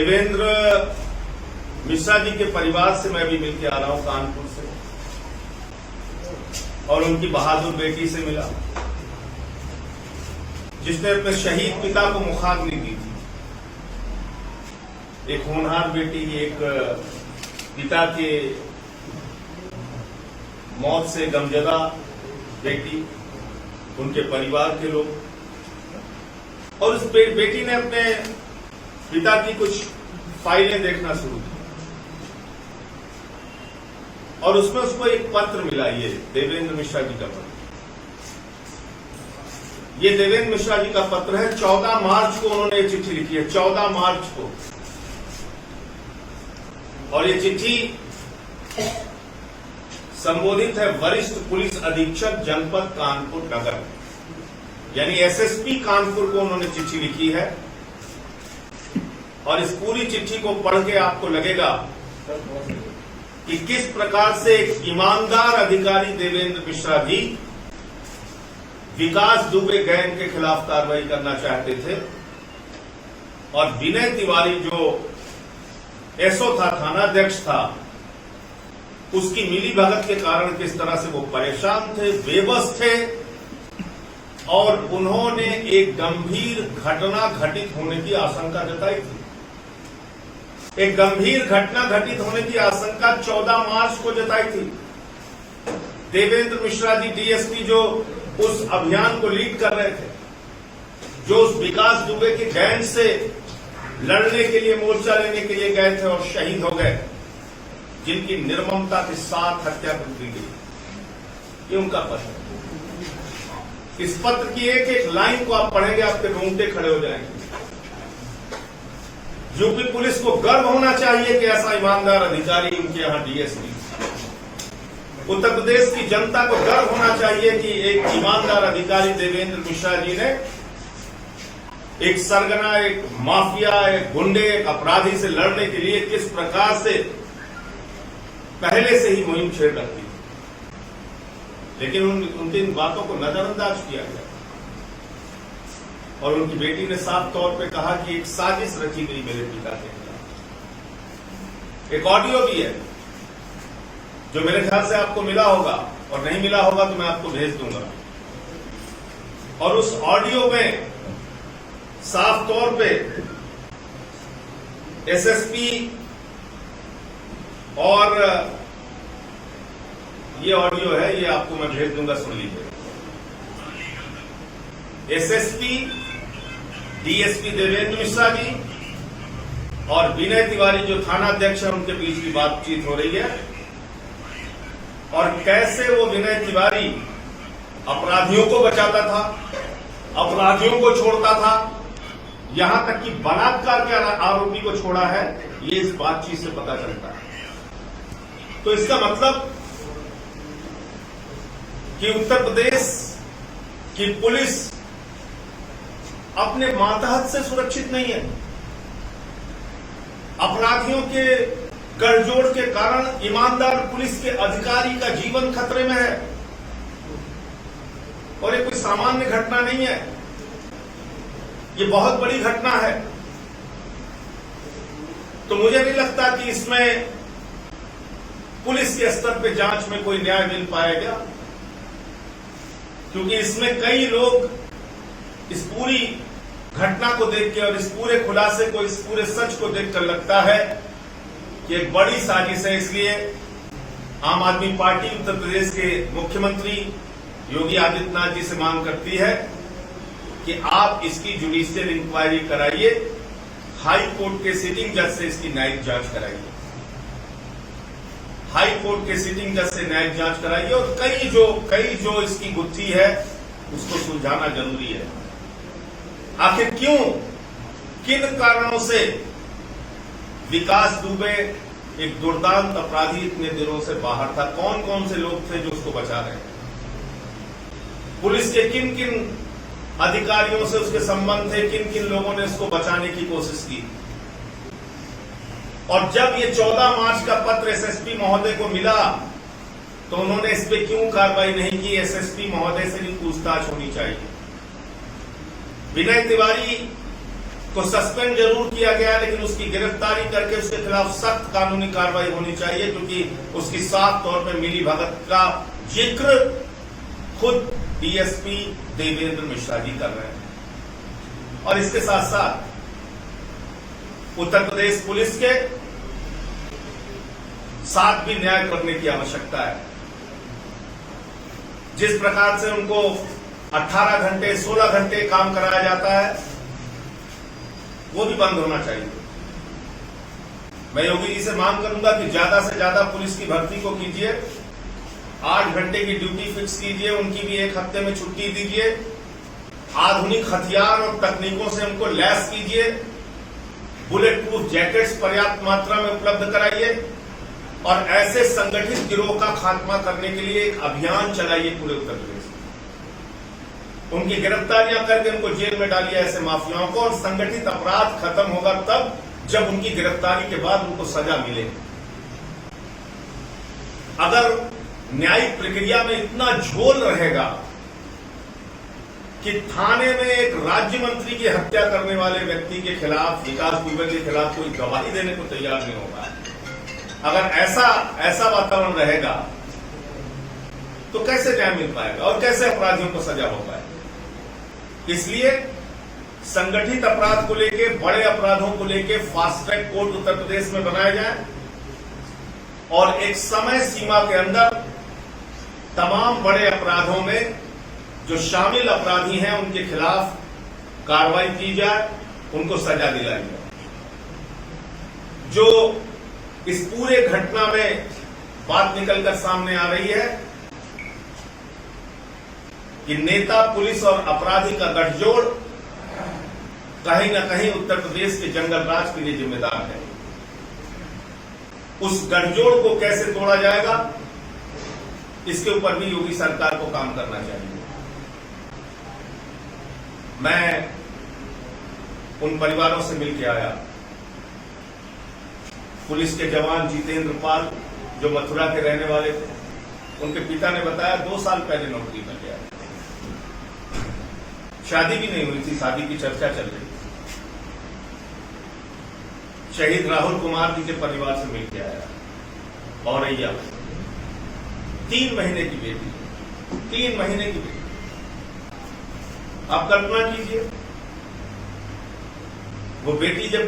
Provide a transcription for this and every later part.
देवेंद्र मिश्रा जी के परिवार से मैं भी मिलकर आ रहा हूं कानपुर से, और उनकी बहादुर बेटी से मिला जिसने अपने शहीद पिता को मुखाग्नि दी थी। एक होनहार बेटी, एक पिता के मौत से गमजदा बेटी, उनके परिवार के लोग, और उस बेटी ने अपने पिता की कुछ फाइलें देखना शुरू की और उसमें उसको एक पत्र मिला, ये देवेंद्र मिश्रा जी का पत्र। ये देवेंद्र मिश्रा जी का पत्र है। 14 मार्च को उन्होंने ये चिट्ठी लिखी है, 14 मार्च को, और ये चिट्ठी संबोधित है वरिष्ठ पुलिस अधीक्षक जनपद कानपुर नगर, यानी एसएसपी कानपुर को उन्होंने चिट्ठी लिखी है। और इस पूरी चिट्ठी को पढ़ के आपको लगेगा कि किस प्रकार से एक ईमानदार अधिकारी देवेंद्र मिश्रा जी विकास दुबे गैंग के खिलाफ कार्रवाई करना चाहते थे, और विनय तिवारी जो एसओ था, थानाध्यक्ष था, उसकी मिलीभगत के कारण किस तरह से वो परेशान थे, बेबस थे, और उन्होंने एक गंभीर घटना घटित होने की आशंका जताई थी। एक गंभीर घटना घटित होने की आशंका 14 मार्च को जताई थी। देवेंद्र मिश्रा जी डीएसपी जो उस अभियान को लीड कर रहे थे, जो उस विकास दुबे के गैंग से लड़ने के लिए, मोर्चा लेने के लिए गए थे और शहीद हो गए, जिनकी निर्ममता के साथ हत्या कर दी गई, ये उनका पत्र है। इस पत्र की एक एक लाइन को आप पढ़ेंगे, आपके रोंगटे खड़े हो जाएंगे। यूपी पुलिस को गर्व होना चाहिए कि ऐसा ईमानदार अधिकारी उनके यहां डीएसपी। उत्तर प्रदेश की जनता को गर्व होना चाहिए कि एक ईमानदार अधिकारी देवेंद्र मिश्रा जी ने एक सरगना, एक माफिया, एक गुंडे, एक अपराधी से लड़ने के लिए किस प्रकार से पहले से ही मुहिम छेड़ रखी, लेकिन उनकी इन बातों को नजरअंदाज किया गया। और उनकी बेटी ने साफ तौर पे कहा कि एक साजिश रची गई मेरे पिता के खिलाफ। एक ऑडियो भी है जो मेरे ख्याल से आपको मिला होगा, और नहीं मिला होगा तो मैं आपको भेज दूंगा। और उस ऑडियो में साफ तौर पे एसएसपी, और ये ऑडियो है, ये आपको मैं भेज दूंगा, सुन लीजिए। एसएसपी, डीएसपी देवेंद्र मिश्रा जी और विनय तिवारी जो थानाध्यक्ष है, उनके बीच की बातचीत हो रही है, और कैसे वो विनय तिवारी अपराधियों को बचाता था, अपराधियों को छोड़ता था, यहां तक कि बलात्कार के आरोपी को छोड़ा है, ये इस बातचीत से पता चलता है। तो इसका मतलब कि उत्तर प्रदेश की पुलिस अपने मातहत से सुरक्षित नहीं है। अपराधियों के गठजोड़ के कारण ईमानदार पुलिस के अधिकारी का जीवन खतरे में है, और ये कोई सामान्य घटना नहीं है, ये बहुत बड़ी घटना है। तो मुझे नहीं लगता कि इसमें पुलिस के स्तर पे जांच में कोई न्याय मिल पाएगा, क्योंकि इसमें कई लोग इस पूरी घटना को देख के और इस पूरे खुलासे को, इस पूरे सच को देखकर लगता है कि एक बड़ी साजिश है। इसलिए आम आदमी पार्टी उत्तर प्रदेश के मुख्यमंत्री योगी आदित्यनाथ जी से मांग करती है कि आप इसकी जुडिशियल इंक्वायरी कराइए, हाई कोर्ट के सिटिंग जज से इसकी न्यायिक जांच कराइए, हाई कोर्ट के सिटिंग जज से न्यायिक जांच कराइए, और कई जो इसकी गुत्थी है उसको सुलझाना जरूरी है। आखिर क्यों, किन कारणों से विकास दुबे एक दुर्दांत अपराधी इतने दिनों से बाहर था? कौन कौन से लोग थे जो उसको बचा रहे हैं? पुलिस के किन किन अधिकारियों से उसके संबंध थे, किन किन लोगों ने उसको बचाने की कोशिश की? और जब ये 14 मार्च का पत्र एसएसपी महोदय को मिला तो उन्होंने इस पे क्यों कार्रवाई नहीं की? एसएसपी महोदय से भी पूछताछ होनी चाहिए। विनय तिवारी को सस्पेंड जरूर किया गया, लेकिन उसकी गिरफ्तारी करके उसके खिलाफ सख्त कानूनी कार्रवाई होनी चाहिए, क्योंकि उसकी साफ तौर पर मिली भगत का जिक्र खुद डीएसपी देवेंद्र मिश्रा जी कर रहे हैं। और इसके साथ साथ उत्तर प्रदेश पुलिस के साथ भी न्याय करने की आवश्यकता है। जिस प्रकार से उनको 18 घंटे 16 घंटे काम कराया जाता है, वो भी बंद होना चाहिए। मैं योगी जी से मांग करूंगा कि ज्यादा से ज्यादा पुलिस की भर्ती को कीजिए, 8 घंटे की ड्यूटी फिक्स कीजिए, उनकी भी 1 हफ्ते में छुट्टी दीजिए, आधुनिक हथियार और तकनीकों से उनको लैस कीजिए, बुलेट प्रूफ जैकेट्स पर्याप्त मात्रा में उपलब्ध कराइए और ऐसे संगठित गिरोह का खात्मा करने के लिए एक अभियान चलाइए पूरे उत्तर प्रदेश में। उनकी गिरफ्तारियां करके उनको जेल में डालिए, ऐसे माफियाओं को, और संगठित अपराध खत्म होगा तब जब उनकी गिरफ्तारी के बाद उनको सजा मिले। अगर न्यायिक प्रक्रिया में इतना झोल रहेगा कि थाने में एक राज्य मंत्री की हत्या करने वाले व्यक्ति के खिलाफ, विकास दुबे के खिलाफ कोई गवाही देने को तैयार नहीं होगा, अगर ऐसा वातावरण रहेगा तो कैसे न्याय मिल पाएगा और कैसे अपराधियों को सजा हो पाएगी। इसलिए संगठित अपराध को लेके, बड़े अपराधों को लेके fast track court Uttar Pradesh में बनाया जाए और एक समय सीमा के अंदर तमाम बड़े अपराधों में जो शामिल अपराधी हैं उनके खिलाफ कार्रवाई की जाए, उनको सजा दिलाई जाए। जो इस पूरे घटना में बात निकलकर सामने आ रही है कि नेता, पुलिस और अपराधी का गठजोड़ कहीं न कहीं उत्तर प्रदेश के जंगल राज के लिए जिम्मेदार है। उस गठजोड़ को कैसे तोड़ा जाएगा, इसके ऊपर भी योगी सरकार को काम करना चाहिए। मैं उन परिवारों से मिलकर आया। पुलिस के जवान जितेंद्र पाल जो मथुरा के रहने वाले थे, उनके पिता ने बताया 2 साल पहले नौकरी कर गया, शादी भी नहीं हुई थी, शादी की चर्चा चल रही थी। शहीद राहुल कुमार जी के परिवार से मिलकर आया। औरैया 3 महीने की बेटी, 3 महीने की बेटी। आप कल्पना कीजिए, वो बेटी जब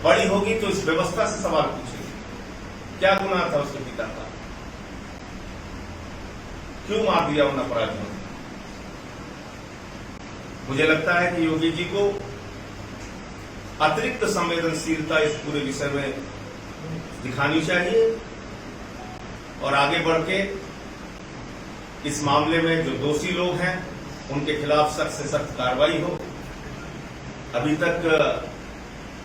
बड़ी होगी तो इस व्यवस्था से सवाल पूछेगी, क्या गुनाह था उसके पिता का, क्यों मार दिया उन अपराधियों ने। मुझे लगता है कि योगी जी को अतिरिक्त संवेदनशीलता इस पूरे विषय में दिखानी चाहिए और आगे बढ़ के इस मामले में जो दोषी लोग हैं उनके खिलाफ सख्त से सख्त कार्रवाई हो। अभी तक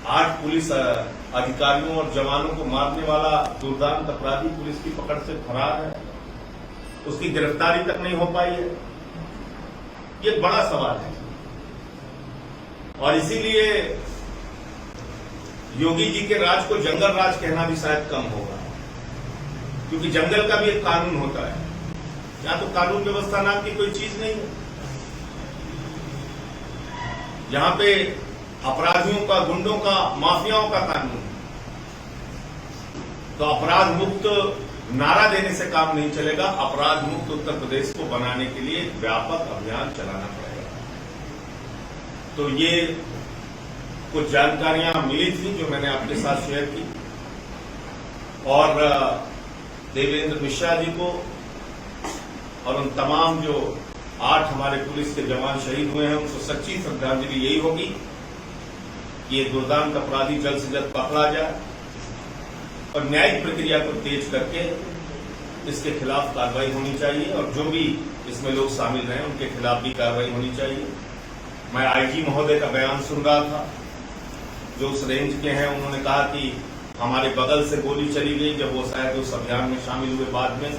8 पुलिस अधिकारियों और जवानों को मारने वाला दुर्दांत अपराधी पुलिस की पकड़ से फरार है, उसकी गिरफ्तारी तक नहीं हो पाई है। ये एक बड़ा सवाल है और इसीलिए योगी जी के राज को जंगल राज कहना भी शायद कम होगा, क्योंकि जंगल का भी एक कानून होता है। यहाँ तो कानून व्यवस्था नाम की कोई चीज नहीं है। यहाँ पे अपराधियों का, गुंडों का, माफियाओं का कानून। तो अपराध मुक्त नारा देने से काम नहीं चलेगा। अपराध मुक्त उत्तर प्रदेश को बनाने के लिए एक व्यापक अभियान चलाना पड़ेगा। तो ये कुछ जानकारियां मिली थी जो मैंने आपके साथ शेयर की और देवेंद्र मिश्रा जी को और उन तमाम जो 8 हमारे पुलिस के जवान शहीद हुए हैं उनको सच्ची श्रद्धांजलि यही होगी कि ये दुर्दांत अपराधी जल्द से जल्द पकड़ा जाए और न्यायिक प्रक्रिया को तेज करके इसके खिलाफ कार्रवाई होनी चाहिए और जो भी इसमें लोग शामिल रहे उनके खिलाफ भी कार्रवाई होनी चाहिए। मैं आईजी महोदय का बयान सुन रहा था जो उस रेंज के हैं। उन्होंने कहा कि हमारे बगल से गोली चली गई जब वो शायद उस अभियान में शामिल हुए। बाद में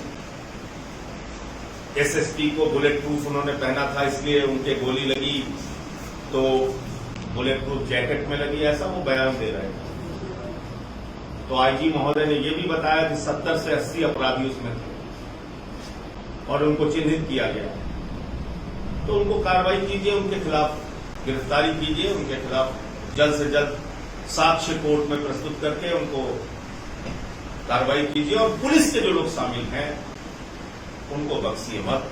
एसएसपी को बुलेट प्रूफ उन्होंने पहना था, इसलिए उनके गोली लगी तो बुलेट प्रूफ जैकेट में लगी, ऐसा वो बयान दे रहे थे। तो आईजी महोदय ने यह भी बताया कि 70 से 80 अपराधी उसमें थे और उनको चिन्हित किया गया। तो उनको कार्रवाई कीजिए, उनके खिलाफ गिरफ्तारी कीजिए, उनके खिलाफ जल्द से जल्द साक्ष्य कोर्ट में प्रस्तुत करके उनको कार्रवाई कीजिए और पुलिस के जो लोग शामिल हैं उनको बख्शिए मत।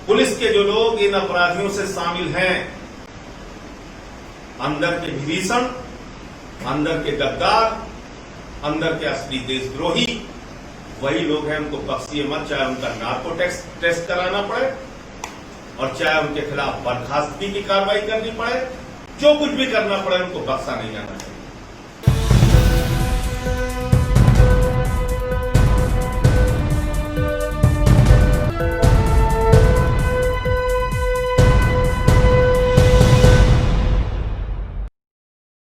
पुलिस के जो लोग इन अपराधियों से शामिल हैं, अंदर के विभीषण, अंदर के गद्दार, अंदर के असली देशद्रोही वही लोग हैं, उनको बख्शिए मत, चाहे उनका नार्को टेस्ट कराना पड़े और चाहे उनके खिलाफ बर्खास्तगी की कार्रवाई करनी पड़े, जो कुछ भी करना पड़े उनको बख्शा नहीं जाना चाहिए।